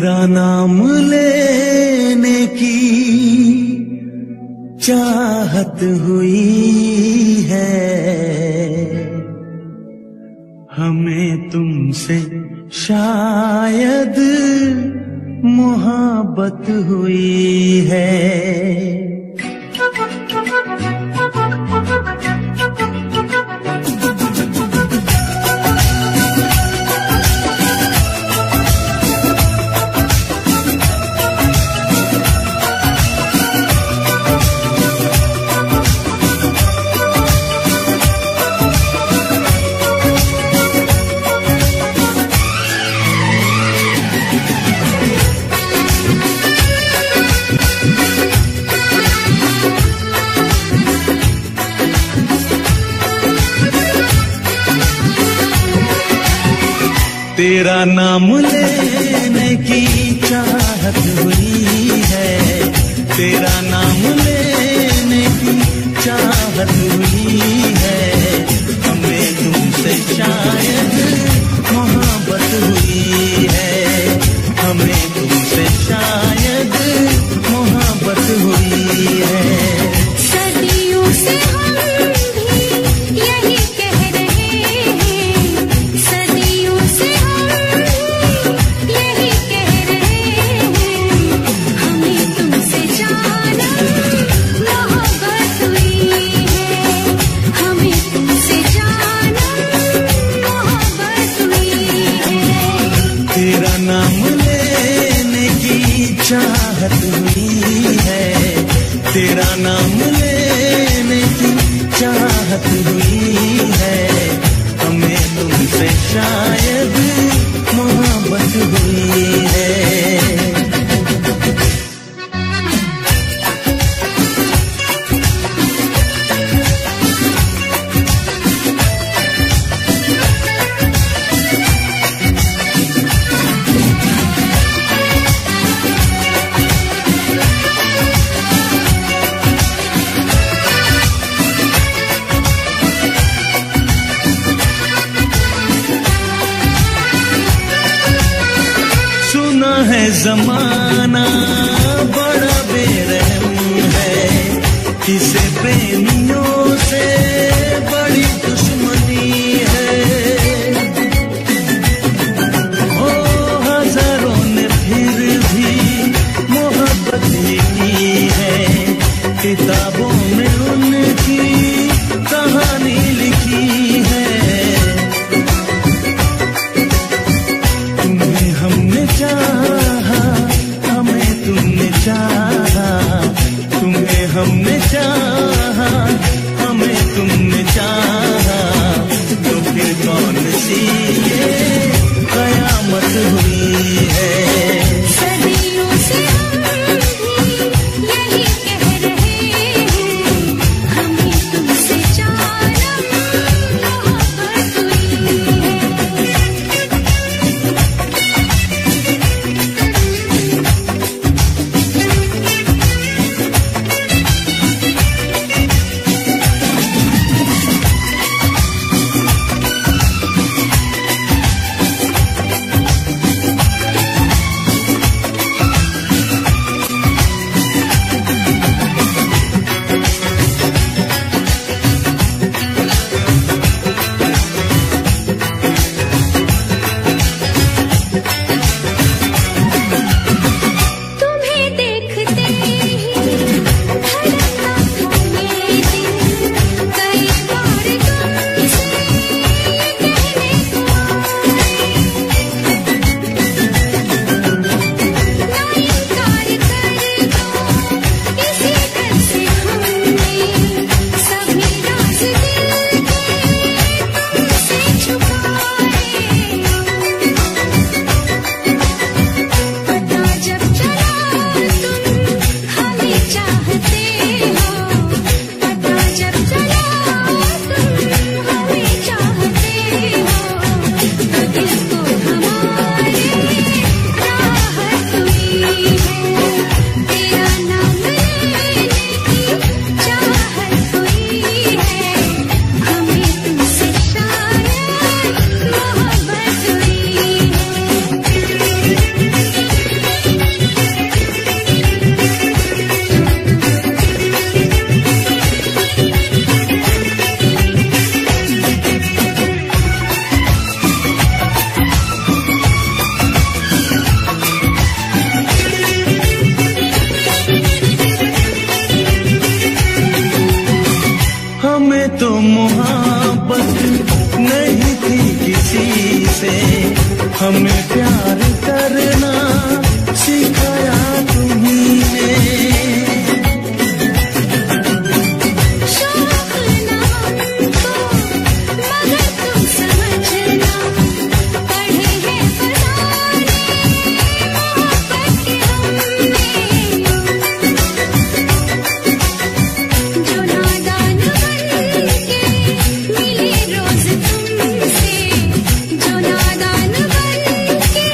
तेरा नाम लेने की चाहत हुई है, हमें तुमसे शायद मोहब्बत हुई है। तेरा नाम लेने की चाहत हुई है, तेरा नाम लेने की चाहत हुई है, हमें तुमसे शायद मोहब्बत हुई है, हमें तुमसे शायद मोहब्बत हुई है। सदियों से हम भी यही कह रहे हैं, सदियों से यही कह रहे हैं, हमें तुमसे जाना मोहब्बत हुई है, हमें तुमसे जाना मोहब्बत हुई है। तेरा नाम लेने की चाहत हुई है, तेरा नाम लेने की चाहत हुई है, हमें तुमसे शायद मोहब्बत हुई है। सुना है जमाना बड़ा बेरहम है, किसे प्रेमियों से बड़ी दुश्मनी है। ओ हजारों ने फिर भी मोहब्बत की है, किताबों में उनकी कहानी लिखी है। तुम्हें हमने चाहा, हमें तुमने चाहा, तुम्हें हमने चाहा, मोहब्बत नहीं थी किसी से, हमें प्यार करना सिखाया तुम्हीं ने। शौक ना हमको मगर तुम समझना, पढ़े हैं फसाने मोहब्बत के हमने। जो नादान बनके मिले रोज तुमसे, जो नादान बनके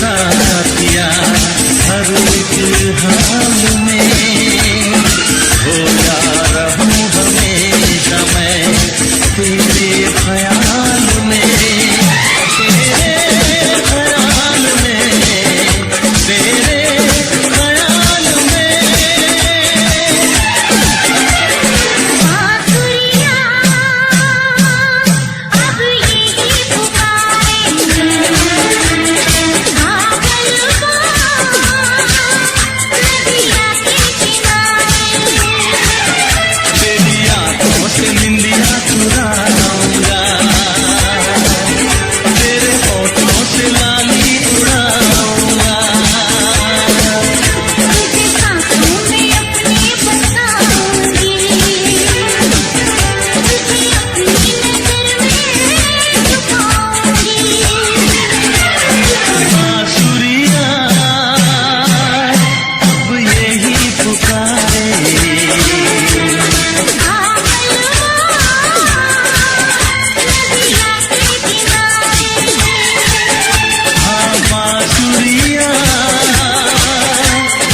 साथिया हर एक हाल में खोया रहूं हमेशा मैं तेरे ख्याल में, तेरे ख्याल में, तेरे ख्याल में। बांसुरियाँ अब यही पुकारे, भागलवा नदिया के किनारे। तेरी आंखों से निंदिया चुराऊंगा, तेरे होठों से लाली उड़ाऊंगा। तुझे सांसों में अपनी बसाऊंगी, तुझे अपनी नजर में छुपाऊंगी। बांसुरियाँ अब यही पुकारे, हाँ बांसुरियाँ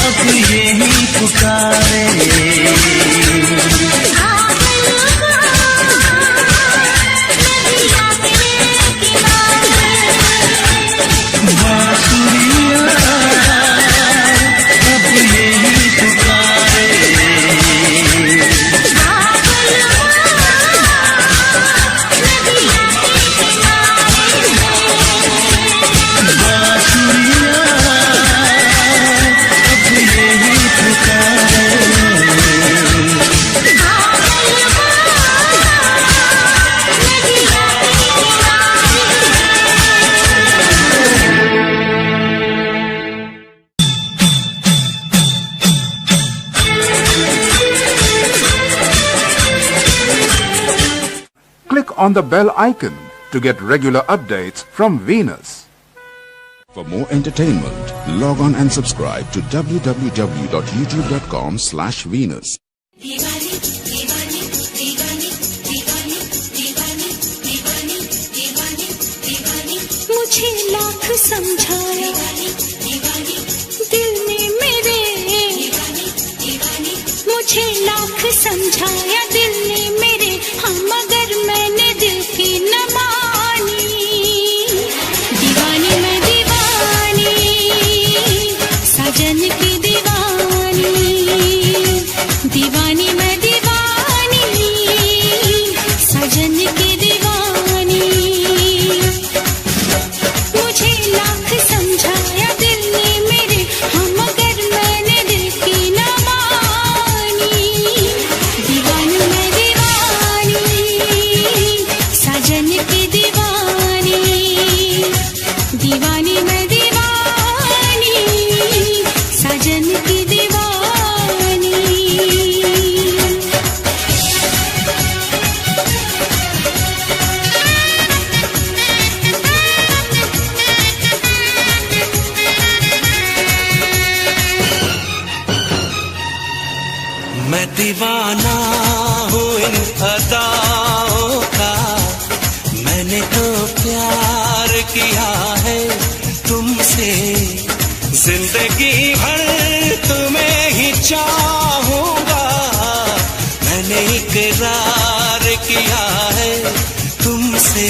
अब यही पुकारे। बांसुरियाँ अब यही पुकारे। बांसुरियाँ अब यही पुकारे। Click on the bell icon to get regular updates from Venus. For more entertainment, log on and subscribe to www.youtube.com/Venus. दीवानी दीवानी दीवानी दीवानी दीवानी दीवानी दीवानी दीवानी मुझे लाख समझाया दीवानी दिल ने मेरे दीवानी दीवानी मुझे लाख समझाया दिल ने मेरे हाँ मगर मैंने दिल की न मानी दीवानी मैं दीवानी साजन की दीवानी दीवानी मैं दीवानी साजन की दीवानी मुझे लाख समझाया दिल ने मेरे हाँ मगर मैंने दिल की न मानी दीवानी मैं दीवानी साजन की दीवानी दीवानी मैं दीवानी साजन की दीवानी मैं दीवाना हूँ इन अदाओं का, मैंने तो प्यार किया है तुमसे, जिंदगी भर तुम्हें ही चाहूंगा, मैंने इकरार किया है तुमसे।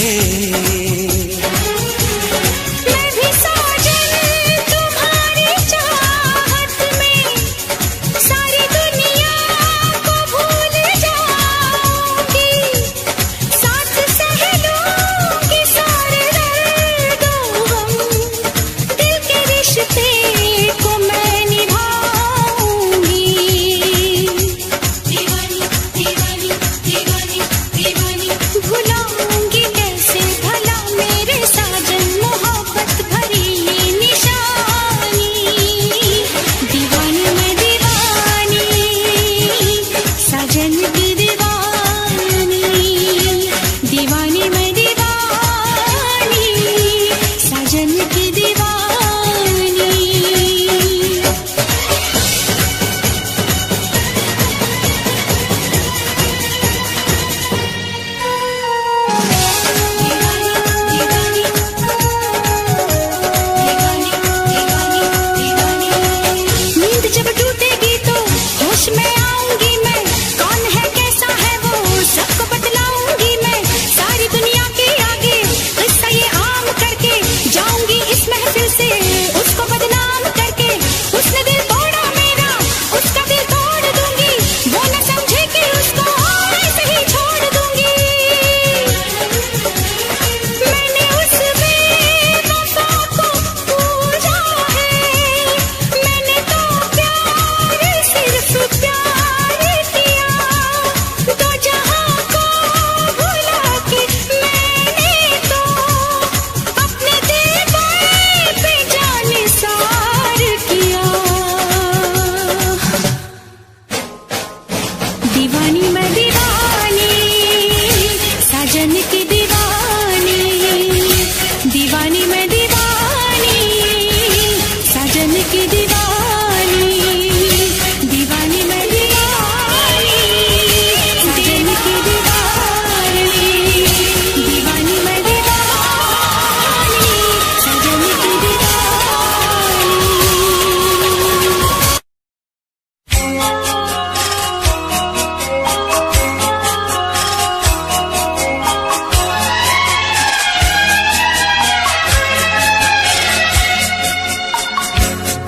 मैं भी साजन तुम्हारी चाहत में सारी दुनिया को भूल जाऊंगी, साथ सह लूंगी सारे दर्दों हम, दिल के रिश्ते को मैं निभाऊंगी दीवानी दीवानी दीवानी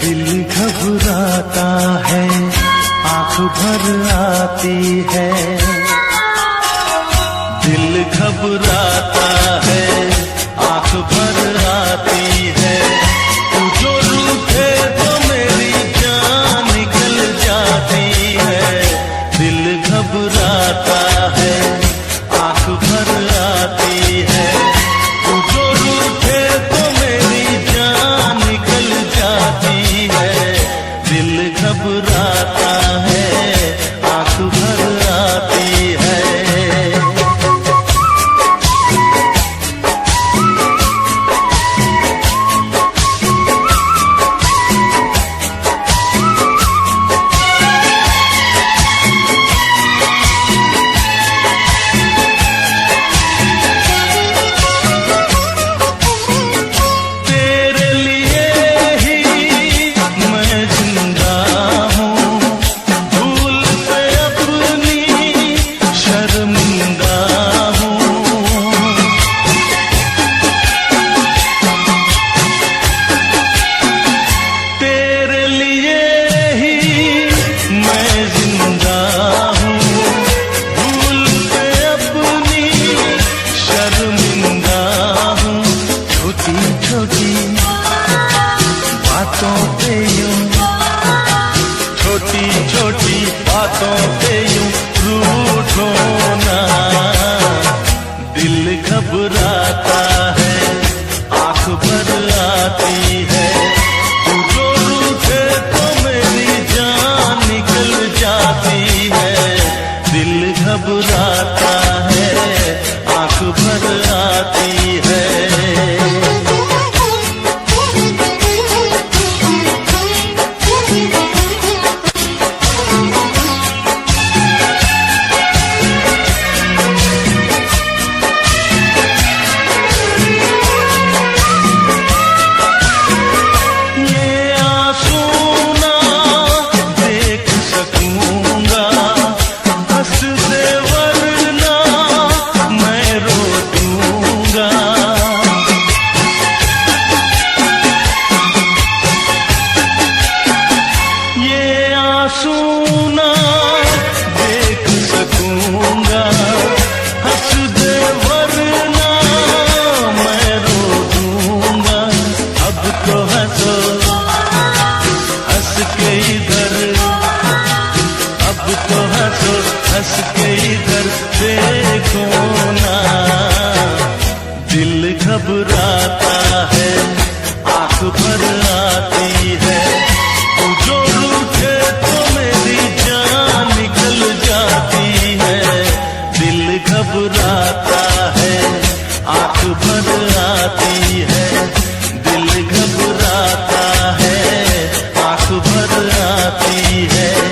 दिल घबराता है, आंख भर आती है। दिल घबराता है, आंख भर आती है। तू जो रूठे तो मेरी जान निकल जाती है। दिल घबराता है, आंख भर आती है। तू जो रूठे तो मेरी जान निकल जाती है। दिल घबराता है, आंख भर आती है। छोटी छोटी बातों पे यूं रूठो ना। दिल घबराता है, आंख भर आती है। तू जो रूठे तो मेरी जान निकल जाती है। दिल घबराता है, आंख भर आती है। हंस के इधर देखो ना। दिल घबराता है, आंख भर आती है। तू जो रूठे तो मेरी जान निकल जाती है। दिल घबराता है, आंख भर आती है। दिल घबराता है, आंख भर आती है।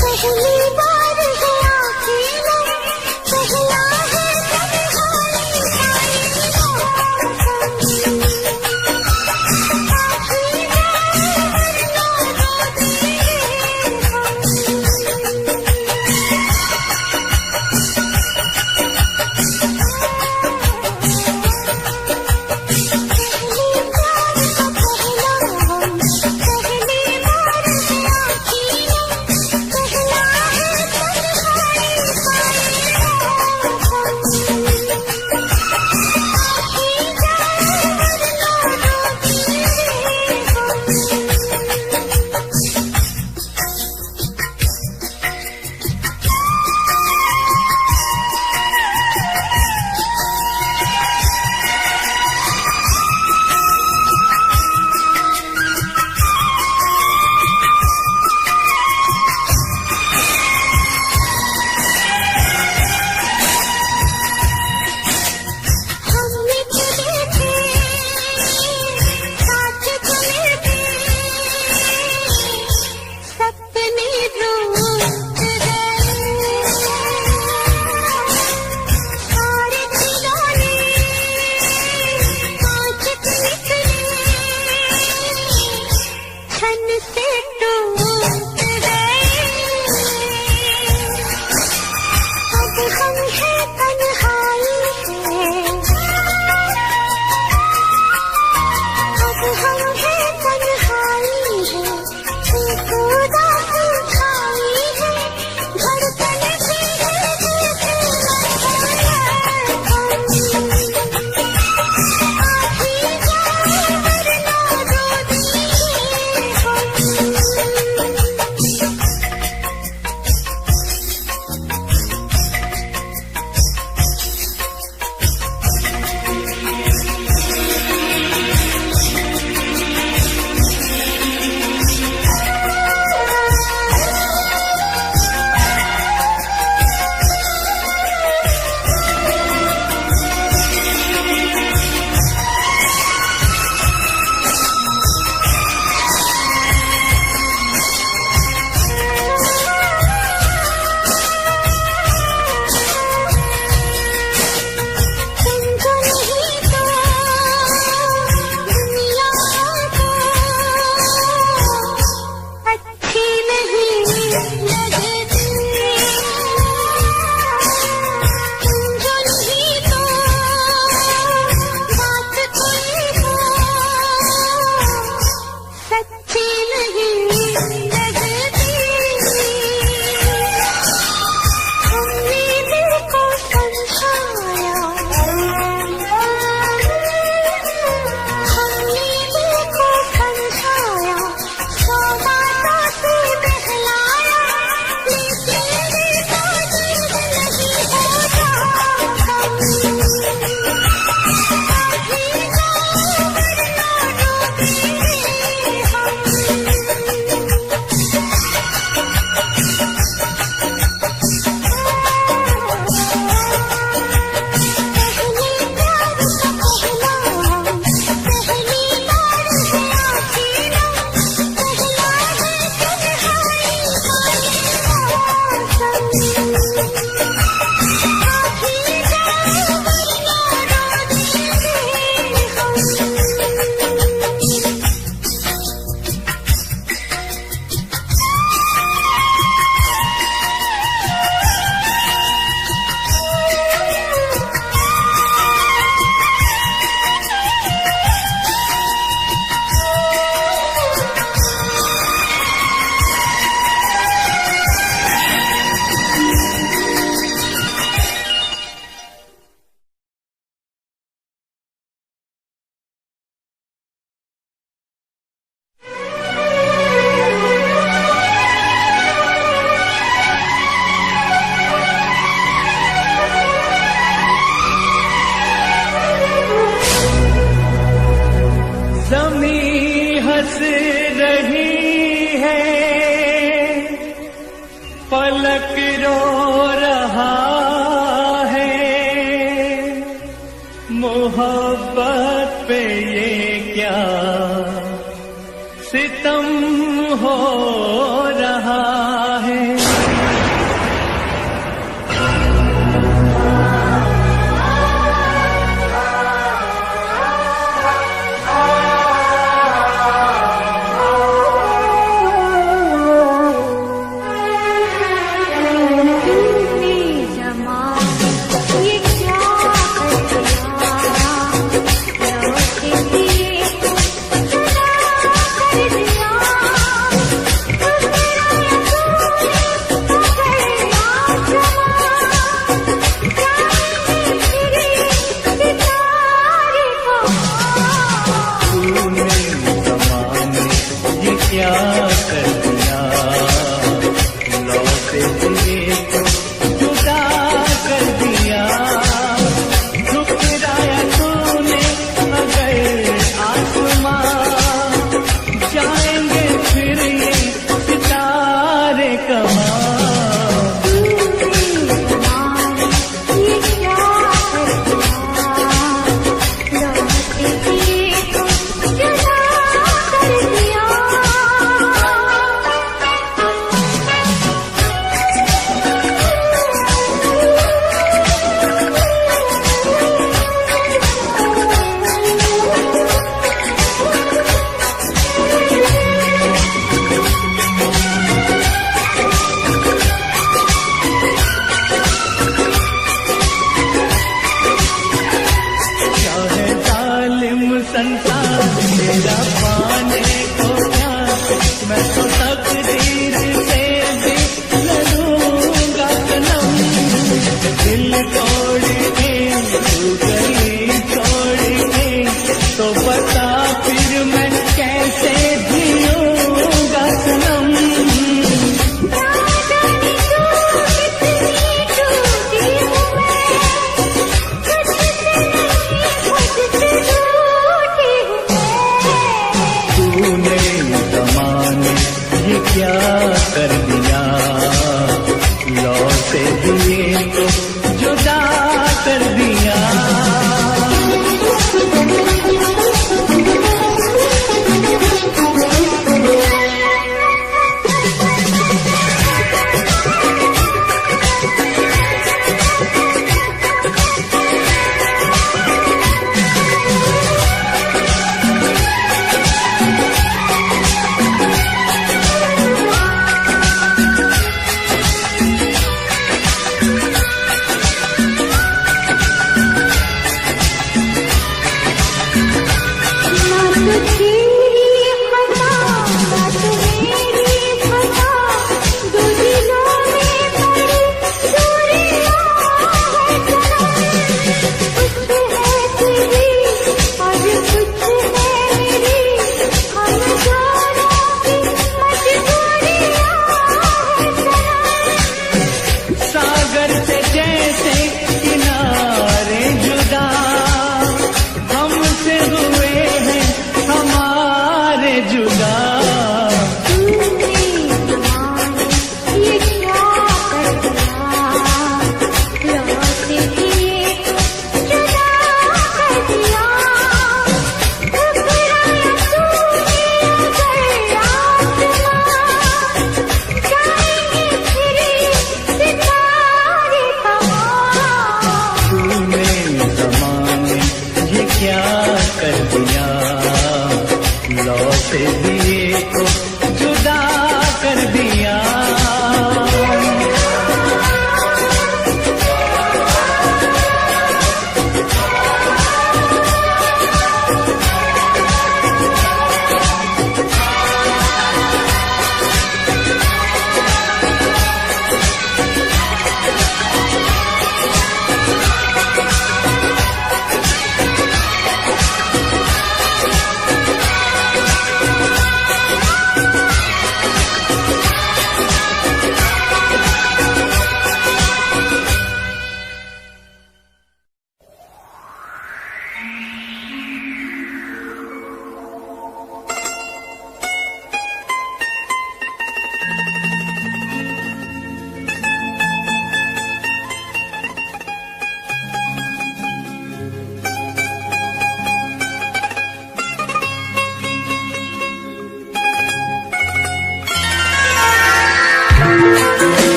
पहली बार मोहब्बत पे ये क्या सितम हो रहा है।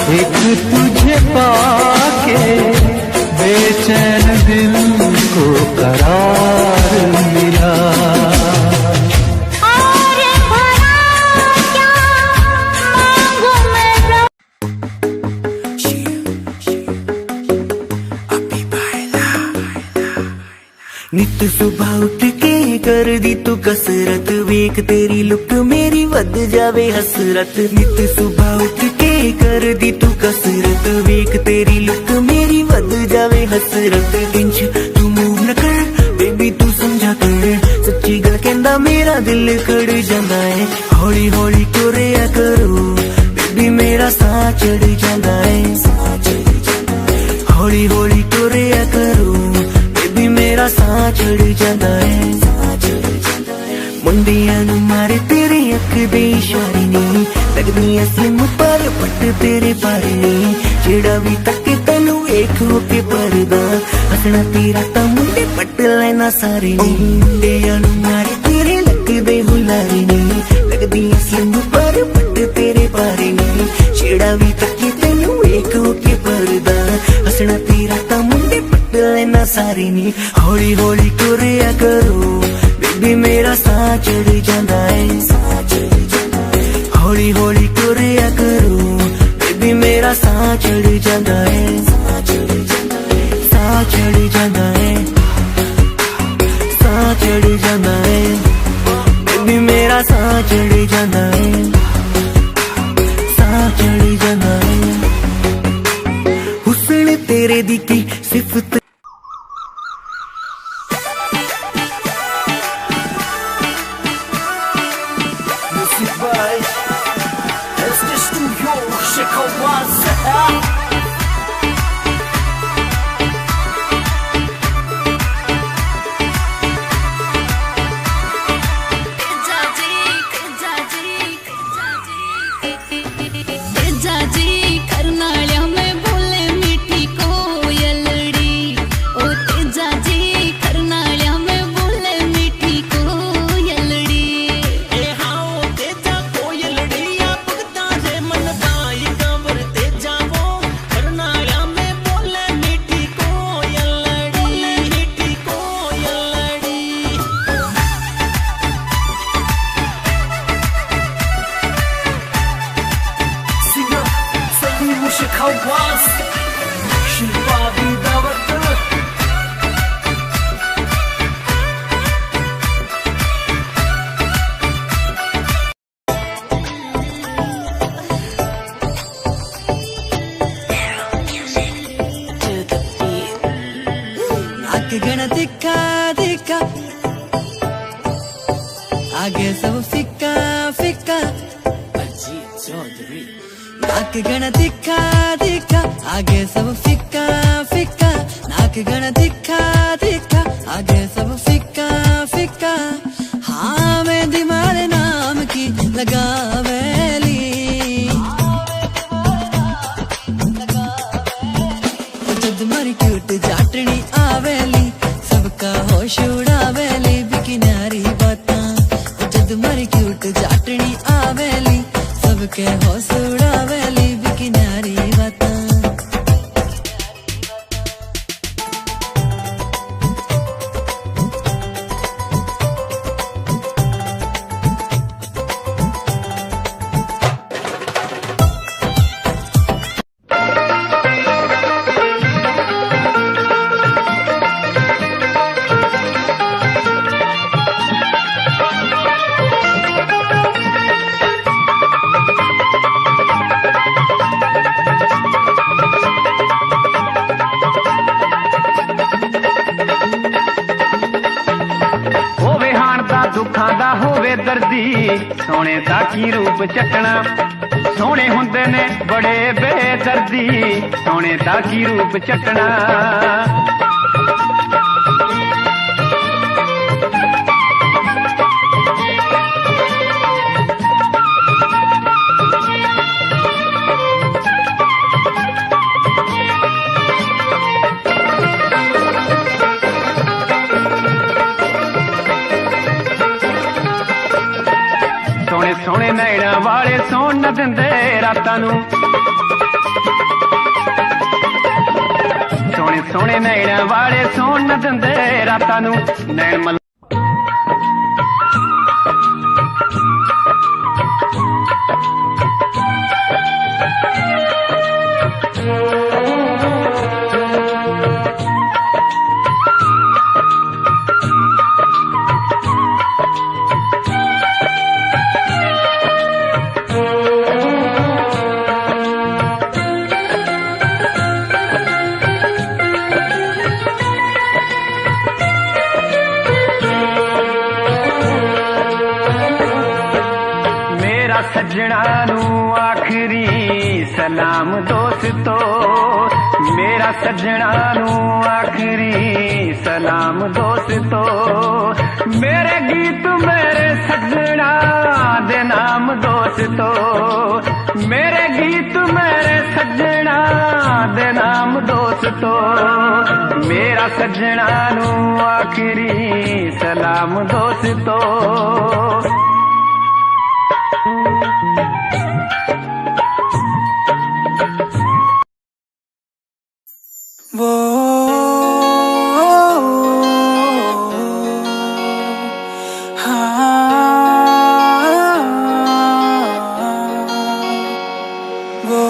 एक तुझे पाके बेचैन दिल को करार मिला। और भला क्या मांगू मैं रब। नित सुबह उठ के कर दी तू कसरत, वेख तेरी लुक मेरी वध जावे हसरत। नित सुबह उठ के कर दी तू कसरत, वेख तेरी लुक मेरी वध जावे हसरत। इंच तू मूव न कर बेबी तू समझा कर, सच्ची गल कहंदा मेरा दिल खड़ जांदा है। हौली हौली टुरिया करो बेबी मेरा साह चढ़ जांदा है। हौली हौली टुरिया करो मेरा साह चढ़ जाता है। मुंडियां नू मारे तेरे अख दे इशारे नी, लगदी स्लिम पर पट तेरे बारे नी। जेड़ा भी तके तेनू वेख के परदा, हसना तेरा ता मुंडे पट लेना सारे नी। मुंडियां नू मारे तेरे लगदे हुलारे नी, लगदी स्लिम पर पट तेरे बारे नी। जेड़ा भी तके तेनू वेख के परदा, हसना तेरा ता मुंडे लेना सारी नी। हौली हौली टुरिया करो बेबी मेरा साह चढ़ जाता है। हौली हौली टुरिया करो बेबी मेरा साह चढ़ जाता है। साह चढ़ जाता है, साह चढ़ जाता है बेबी मेरा साह चढ़ जाता है। साह चढ़ जाता है। हुस्न तेरे दी की सिफत दिखा दिखा आगे सब फिक्का फिक्का। नाक गण दिखा दिखा आगे सब फिक्का फिक्का। नाक गण दिखा दिखा आगे सब फिक्का फिक्का। हाँ मैं दिमाग नाम की लगावेली, जद मरी क्यूट जाटनी आवेली, सबका होश उड़ावेली बिकिनारी बातां। जद मरी क्यूट जाटनी आवेली, सबके होश उड़ावेली बिकिनारी बातां। सोने दा की रूप चटना, सोने हुंदे ने बड़े बेदर्दी, सोने दा की रूप चटना। सोने सोने नैना वाले सोन न दिंदे रातां नूं, तेरे नैण वाले सोन दिंदे रातां नूं नैण मल सजना नू आखरी सलाम दोस्तो मेरा सजना नू आखरी सलाम दोस्तो मेरे गीत मेरे सजना दे नाम दोस्तो मेरे गीत मेरे सजना दे नाम दोस्तो मेरा सजना नू आखरी सलाम दोस्तो वो हाँ वो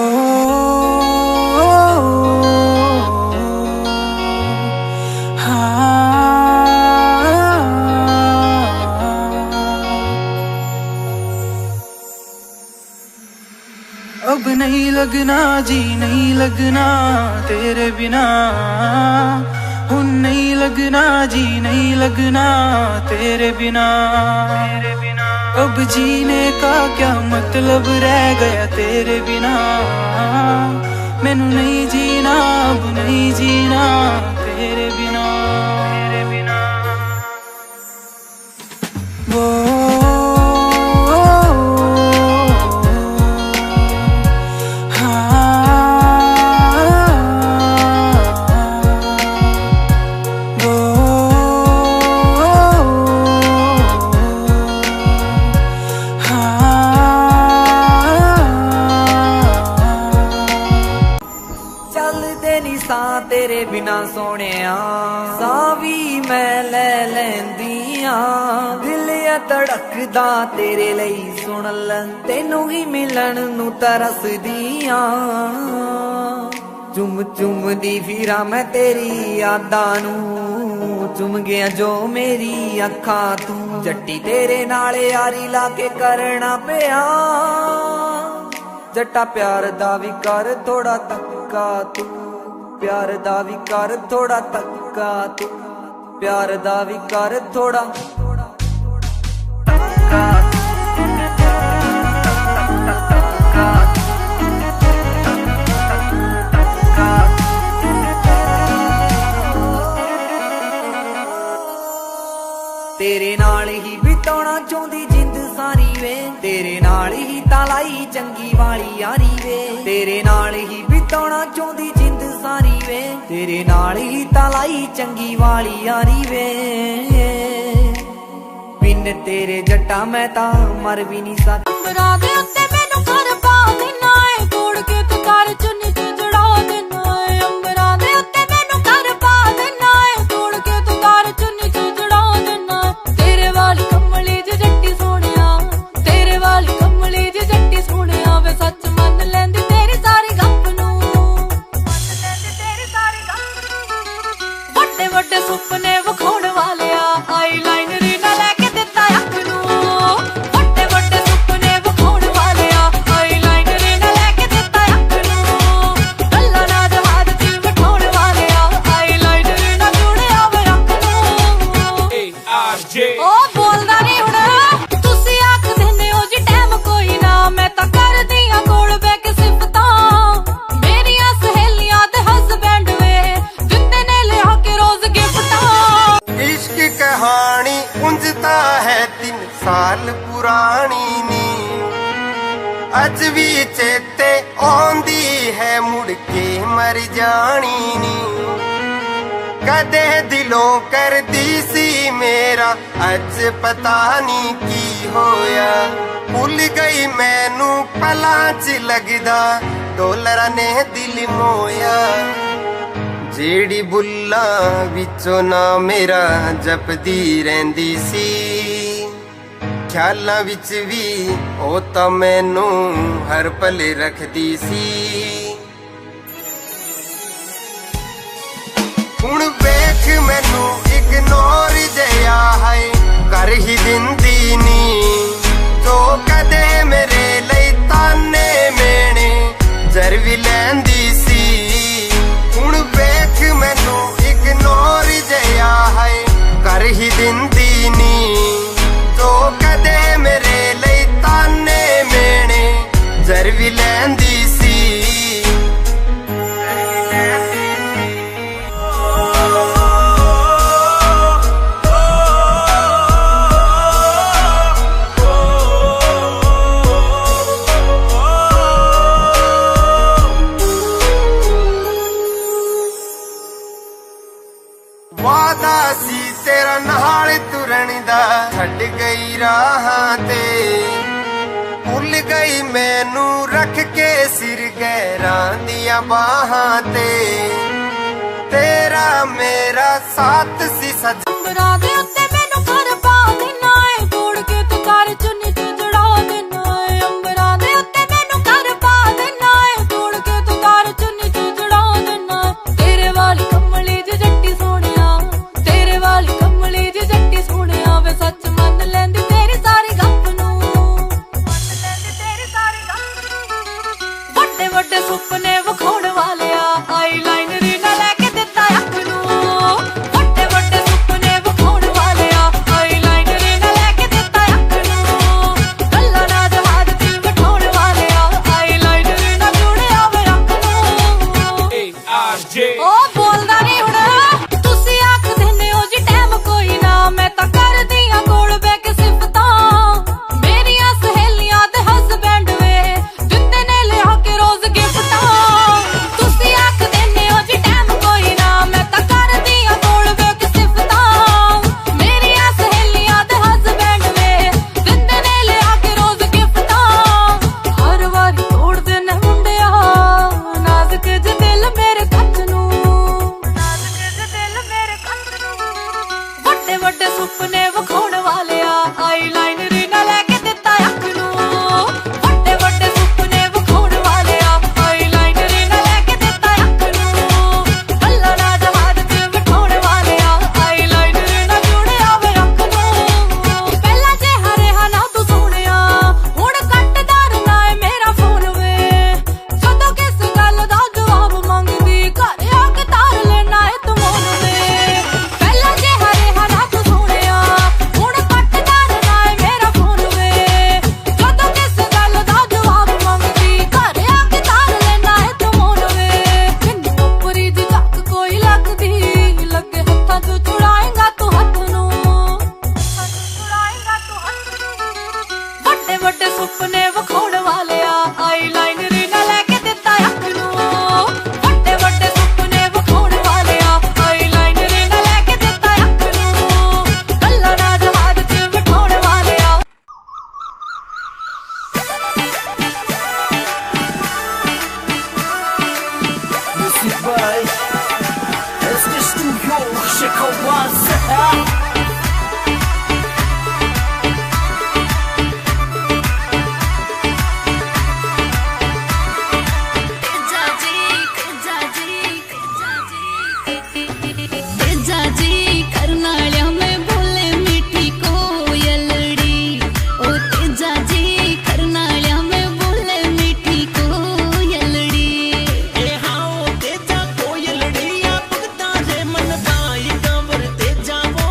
अब नहीं लगना जी नहीं लगना तेरे बिना हुन नहीं लगना जी नहीं लगना तेरे बिना अब जीने का क्या मतलब रह गया तेरे बिना मैनू नहीं जीना अब नहीं जीना तेरे बिना वो तेरे बिना सोनिया सावी मैं ले लैंदिया दिल या धड़कदा तेरे लई सुन लै तेनू ही मिलन नू तरसदिया चुम चुम दी फिरा मैं तेरी यादां नू चुम गया जो मेरी अखां तू जट्टी तेरे नाल यारी लाके करना पिया जट्टा प्यार दा भी कर थोड़ा तक्का तू प्यार दा भी कर थोड़ा तक्का तू प्यार दा भी कर थोड़ा तक्का तेरे नाल ही बिताउणा चाहुंदी जिंद सारी वे तेरे नाल ही तालाई चंगी वाली यारी वे तेरे नाल ही बिताउणा चाहुंदी जिंद सारी वे तेरे नाल ही तालाई चंगी वाली यारी वे बिन तेरे जट्टा मैं ता मर भी नहीं सकदा अंबरा दे उत्ते मैनू घर पा देना है तोड़ के तू कर चुन्नी च जड़ा देना है अंबरा दे उत्ते मैनू घर पा देना है तोड़ के तू कर चुन्नी च जड़ा देना तेरे वाली कमली ज जट्टी सोनिया तेरे वाली कमली ज जट्टी सोनिया वे सच मन लैंदी तेरी सारी गप नू वड्डे वड्डे सुपने वखाउण वालिया आई लाइनर ना लैके दित्ता अख नू वड्डे वड्डे सुपने वखाउण वालिया आई लाइनर ना लैके दित्ता अख नू गल्लां ना जहाज च बिठाउण वालिया आई लाइनर ना जुड़िया वे अख नू ओ बोलदा नहीं हुण तुसी आख दिंदे हो जी टैम कोई ना मैं तां करदी आ कोल बैठ के सिफतां मेरियां सहेलियां ते हसबैंड वे दिंदे ने लिया के रोज गिफ्टां इश्क कहानी उंजता है 3 साल पुरानी नी अज भी चेते आंदी है मुड़ के मर जानी नी कदे दिलों कर दी सी मेरा अज पता नहीं की होया भुल गई मैनू पलां च लगदा डॉलरां ने दिल मोया ਜਿਹੜੀ ਬੁੱਲਾਂ ਵਿੱਚੋਂ ਨਾ ਮੇਰਾ ਜਪਦੀ ਰਹਿੰਦੀ ਸੀ ਖਿਆਲਾਂ ਵਿੱਚ ਵੀ ਉਹ ਤਾਂ ਮੈਨੂੰ ਹਰ ਪਲ ਰੱਖਦੀ ਸੀ ਹੁਣ ਵੇਖ ਮੈਨੂੰ ਇਗਨੋਰ ਜਿਹਾ ਹੈ ਕਰ ਹੀ ਦਿੰਦੀ ਨੀ ਜੋ ਕਦੇ ਮੇਰੇ ਲਈ ਤਾਨੇ ਮੇਣੇ ਜ਼ਰ ਵੀ ਲੈਂਦੀ ਸੀ ਹੁਣ ਵੇਖ ਮੈਨੂੰ ਇਗਨੋਰ ਜਿਹਾ ਹੈ ਕਰ ਹੀ ਦਿੰਦੀ ਨੀ ਜੋ ਕਦੇ ਮੇਰੇ ਲਈ ਤਾਨੇ ਮੇਣੇ ਜ਼ਰ ਵੀ ਲੈਂਦੀ ਸੀ ਵਾਦਾ ਸੀ ਤੇਰਾ ਨਾਲ ਤੁਰਨ ਦਾ ਛੱਡ ਗਈ ਰਾਹਾਂ ਤੇ ਭੁੱਲ ਗਈ ਮੈਨੂੰ ਰੱਖ ਕੇ ਸਿਰ ਗਹਿਰਾਂ ਦੀਆਂ ਬਾਹਾਂ ਤੇ ਤੇਰਾ ਮੇਰਾ ਸਾਥ ਸੀ ਅੰਬਰਾਂ ਦੇ ਉੱਤੇ ਮੈਨੂੰ ਘਰ ਪਾ ਦੇਣਾ ਏ ਤੋੜ ਕੇ ਤੂੰ ਕਰ ਚੁੰਨੀ ਤੇ ਜੜਾ ਦੇਣਾ ਏ ਅੰਬਰਾਂ ਦੇ ਉੱਤੇ ਮੈਨੂੰ ਘਰ ਪਾ ਦੇਣਾ ਏ ਤੋੜ ਕੇ ਤੂੰ ਕਰ ਚੁੰਨੀ ਤੇ ਜੜਾ ਦੇਣਾ ਤੇਰੇ ਵਾਲੀ ਕਮਲੀ ਜਿਹੀ ਜੱਟੀ ਸੋਹਣਿਆ ਤੇਰੇ ਵਾਲੀ ਕਮਲੀ ਜਿਹੀ ਜੱਟੀ ਸੋਹਣਿਆ ਵੇ ਸੱਚ ਮੰਨ ਲੈਂਦੀ ਤੇਰੀ ਸਾਰੀ ਗੱਪ ਨੂੰ ਮੰਨ ਲੈਂਦੀ ਤੇਰੀ ਸਾਰੀ ਗੱਪ ਨੂੰ ਵੱਡੇ ਵੱਡੇ ਸੁਪਨੇ ਵਿਖਾਉਣ ਵਾਲਿਆ ਆਈਲਾਈਨਰ ਨਾ ਲੈ ਕੇ ਦਿੱਤਾ ਅੱਖ ਨੂੰ ਵੱਡੇ ਵੱਡੇ ਸੁਪਨੇ ਵਿਖਾਉਣ ਵਾਲਿਆ ਆਈਲਾਈਨਰ ਨਾ ਲੈ ਕੇ ਦਿੱਤਾ ਅੱਖ ਨੂੰ ਗੱਲਾਂ ਨਾ ਜਵਾਦ ਦਿਲ ਬਿਠਾਉਣ ਵਾਲਿਆ ਆਈਲਾਈਨਰ ਨਾ ਜੁੜਿਆ ਵੇ ਅੱਖ ਨੂੰ ਉਹ ਬੋਲਦਾ ਨਹੀਂ ਹੁਣ ਤੁਸੀਂ ਆਖਦੇ ਨੇ ਉਹ ਜੀ ਟਾਈਮ ਕੋਈ ਨਾ ਮੈਂ ਤਾਂ ਕਰਦੀ ਆ ਕੋਲ ਬਹਿ ਕੇ ਸਿਫਤਾਂ ਮੇਰੀਆਂ ਸਹੇਲੀਆਂ ਤੇ ਹਸਬੈਂਡ ਵੇ ਦਿੰਦੇ ਨੇ ਲਿਆ ਕੇ ਰੋਜ਼ ਗਿਫਟਾਂ ਤੁਸੀਂ ਆਖਦੇ ਨੇ ਉਹ ਜੀ ਟਾਈਮ ਕੋਈ ਨਾ ਮੈਂ ਤਾਂ ਕਰਦੀ ਆ ਕੋਲ ਬਹਿ ਕੇ ਸਿਫਤਾਂ ਮੇਰੀਆਂ ਸਹੇਲੀਆਂ ਤੇ ਹਸਬੈਂਡ ਵੇ ਦਿੰਦੇ ਨੇ ਲਿਆ ਕੇ ਰੋਜ਼ ਗਿਫਟਾਂ ਹਰ ਵਾਰੀ ਤੋੜਦੇ ਨੇ ਮੁੰਡਿਆ ਨਾਜ਼ੁਕ ਜਿਹੇ ਦਿਲ ਮੇਰੇ ਕੱਚ ਨੂੰ ਨਾਜ਼ੁਕ ਜਿਹੇ ਦਿਲ ਮੇਰੇ ਕੱਚ ਨੂੰ ਵੱਡੇ ਵੱਡੇ ਸੁਪਨੇ ਵਿਖਾਉਣ ਵਾਲਿਆ ਆਈਲਾਈਨਰ ਨਾ ਲੈ ਕੇ ਦਿੱਤਾ ਅੱਖ ਨੂੰ ਵੱਡੇ ਵੱਡੇ ਸੁਪਨੇ ਵਿਖਾਉਣ ਵਾਲਿਆ ਆਈਲਾਈਨਰ ਨਾ ਲੈ ਕੇ ਦਿੱਤਾ ਅੱਖ ਨੂੰ ਗੱਲਾਂ ਨਾ ਜਵਾਦ ਚ ਬਿਠਾਉਣ ਵਾਲਿਆ ਆਈਲਾਈਨਰ ਨਾ ਜੁੜਿਆ ਵੇ ਅੱਖ ਨੂੰ ਪਹਿਲਾਂ ਜਿਹਾ ਰਿਹਾ ਨਾ ਤੂੰ ਸੋਹਣਿਆ ਹੁਣ ਕੱਟਦਾ ਰਹਿਣਾ ਏ ਮੇਰਾ ਫੋਨ ਵੇ ਜਦੋਂ ਕਿਸ ਗੱਲ ਦਾ ਜਵਾਬ ਮੰਗਦੀ ਘਰ ਆ ਕੇ ਤਾਰ ਲੈਣਾ ਏ ਤੂੰ ਮੋਨ ਵੇ ਪਹਿਲਾਂ ਜਿਹਾ ਰਿਹਾ ਨਾ ਤੂੰ ਸੋਹਣਿਆ ਹੁਣ ਕੱਟਦਾ ਰਹਿਣਾ ਏ ਮੇਰਾ ਫੋਨ ਵੇ ਜਦੋਂ ਕਿਸ ਗੱਲ ਦਾ ਜਵਾਬ ਮੰਗਦੀ ਘਰ ਆ ਕੇ ਤਾਰ ਲੈਣਾ ਏ ਤੂੰ ਮੋਨ ਵੇ ਕਿੰਨੀ ਉੱਪਰੀ ਦੀ ਝੱਕ ਕੋਈ ਲੱਗਦੀ ਲੱਗੇ ਹੱਥਾਂ ਚ ਚੁੜਾਏਗਾ ਤੂੰ ਹੱਥ ਨੂੰ ਚੁੜਾਏਗਾ ਤੂੰ ਹੱਥ ਨੂੰ ਵੱਡੇ ਵੱਡੇ ਸੁਪਨੇ ਵਿਖਾਉਣ ਵਾਲਿਆ ਆਈਲਾਈਨਰ ਨਾ ਲੈ ਕੇ ਦਿੱਤਾ ਅੱਖ ਨੂੰ ਵੱਡੇ ਵੱਡੇ ਸੁਪਨੇ ਵਿਖਾਉਣ ਵਾਲਿਆ ਆਈਲਾਈਨਰ ਨਾ ਲੈ ਕੇ ਦਿੱਤਾ ਅੱਖ ਨੂੰ ਗੱਲਾਂ ਨਾ ਜਵਾਦ ਚ ਬਿਠਾਉਣ ਵਾਲਿਆ Music by SK Studio, Shekawasa. Tejaji करनाळ्या में बोले मीठी कोयलड़ी ओ तेजाजी करनाळ्या में बोले मीठी कोयलड़ी ए हाओ तेजा कोयलड़िया भगता रे मन दाई कंवर तेजा वो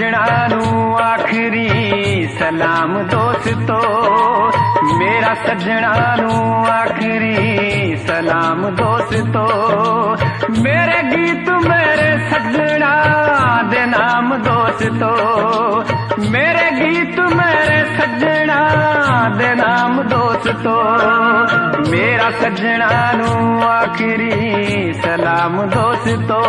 सज्जणा नू आखरी सलाम दोस्तों, मेरा सज्जणा नू आखरी सलाम दोस्तों, मेरे गीत मेरे सज्जणा दे नाम दोस्तों, मेरे गीत मेरे सज्जणा दे नाम दोस्तों, मेरा सज्जणा नू आखरी सलाम दोस्तों।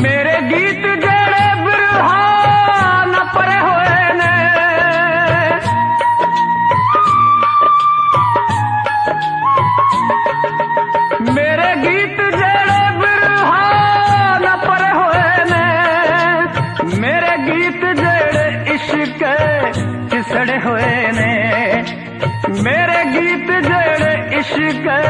मेरे गीत जड़े बिरहा न परे होए ने, मेरे गीत जड़े बिरहा न परे होए ने, मेरे गीत जड़े इश्क चिसड़े होए ने, मेरे गीत जड़े इश्क है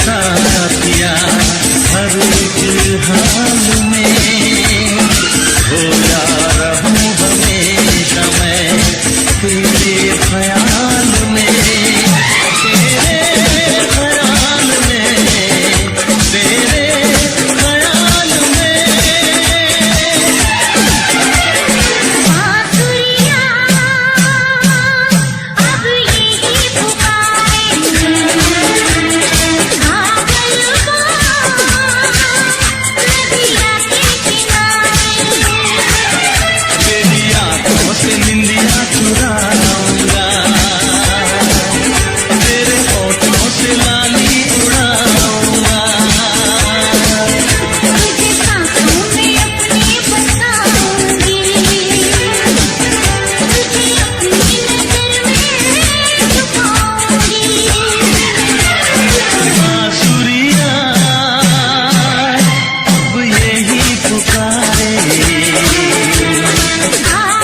साथिया हर एक हाल में, हो जा रहूं हमेशा मैं तेरे ख्याल में, तेरे ख्याल में, तेरे ख्याल में। बांसुरियां अब यही पुकारे, तेरी आंखों से निंदिया चुराऊंगा, तेरे होठों से लाली उड़ाऊंगा, तुझे सांसों में अपनी बसाऊंगी, तुझे अपनी नजर में छुपाऊंगी। बांसुरियां अब यही पुकारे, हाँ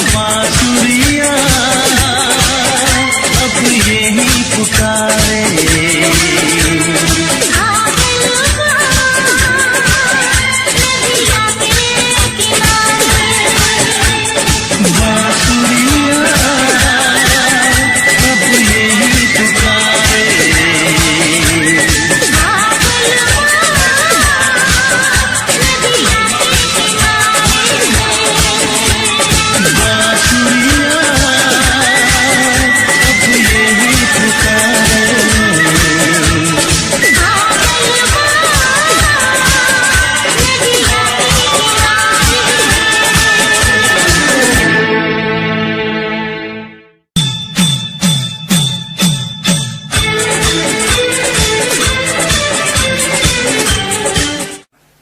बांसुरियां अब यही पुकारे। बांसुरियां अब यही पुकारे।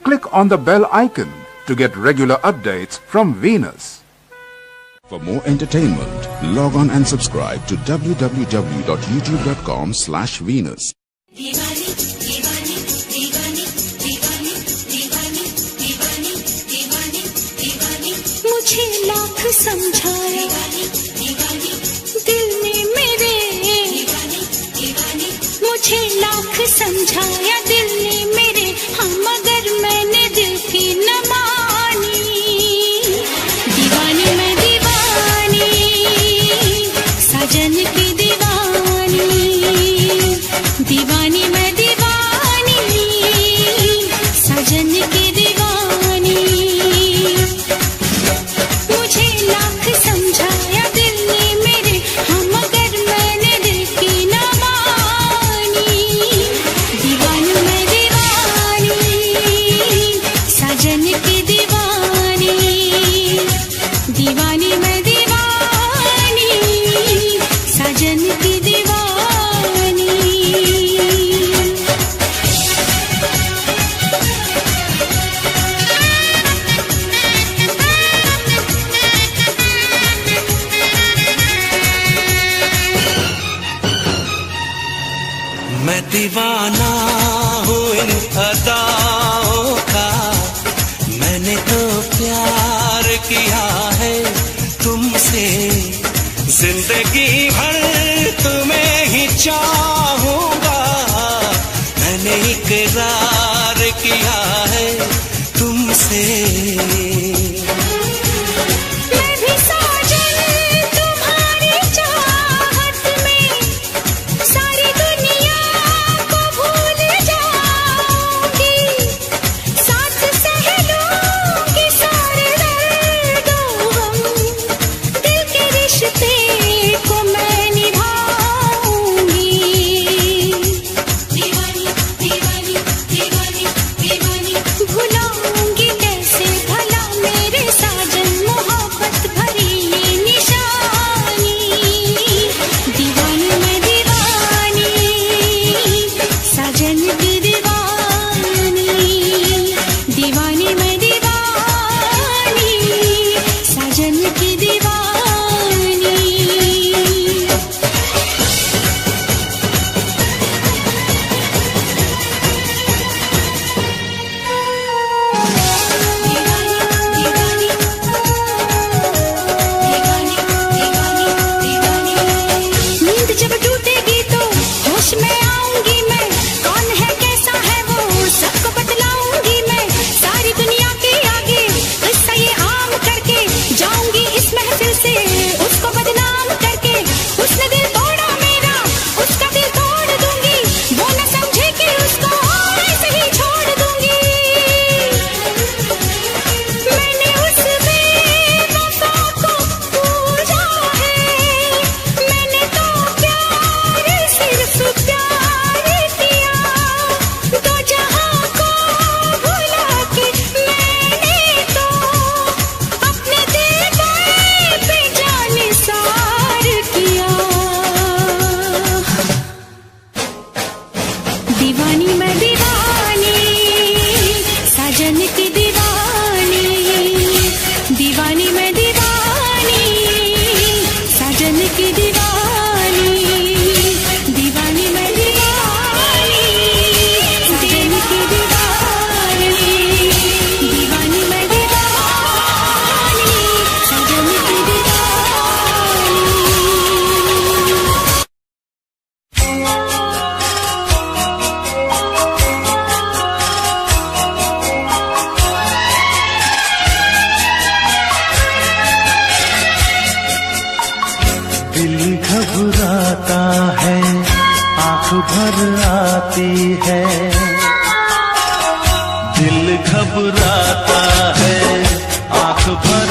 Click on the bell icon to get regular updates from Venus. For more entertainment, log on and subscribe to www.youtube.com/Venus. दीवानी दीवानी दीवानी दीवानी समझाया दिल ने मेरे, मुझे लाख समझाया दिल ने मेरे, हाँ मगर मैंने दिल की न मानी। दीवानी मैं दीवानी, साजन की दीवानी, दीवानी मैं दीवानी, साजन की दीवानी। मुझे लाख समझाया दिल ने मेरे, हाँ मगर मैंने दिल की न मानी। दीवानी मैं दीवानी, साजन की दीवानी, दीवानी मैं दीवानी, साजन की दीवानी। मैं दीवाना हूँ इन अदाओं का, मैंने तो प्यार किया है तुमसे, जिंदगी भर तुम्हें ही चाहूंगा, मैंने इकरार किया है तुमसे। मैं भी साजन तुम्हारी चाहत में सारी दुनिया को भूल जाऊंगी, साथ सह लूंगी सारे दर्दों हम, दिल के रिश्ते को मैं निभाऊंगी। दीवानी दीवानी दीवानी दीवानी, भुलाऊंगी कैसे भला मेरे साजन मोहब्बत भरी ये निशानी। दीवानी मैं दीवानी, साजन की दीवानी, दीवानी मैं दीवानी, साजन की दीवानी। दीवानी दीवानी दीवानी दीवानी, नींद जब टूटेगी तो होश में आऊंगी मैं, कौन है कैसा है वो सबको बतलाऊंगी मैं, सारी दुनिया के आगे किस्सा ये आम करके जाऊंगी इस महफिल से उसको बदनाम करके। उसने दिल तोड़ा मेरा, उसका दिल तोड़ दूंगी, वो न समझे कि उसको ऐसे ही छोड़ दूंगी। मैंने उस बेवफा को पूजा है, मैंने तो प्यार सिर्फ प्यार किया, दो जहां को भुला के मैंने तो अपने दिल पे जानिसार किया। दीवानी मैं दीवानी, साजन की दीवानी, दीवानी मैं दीवानी, साजन की दीवानी, दीवानी मैं दीवानी, साजन की दीवानी, दीवानी मैं दीवानी, साजन की दीवानी। दिल घबराता है, आंख भर आती है, दिल घबराता है, आंख भर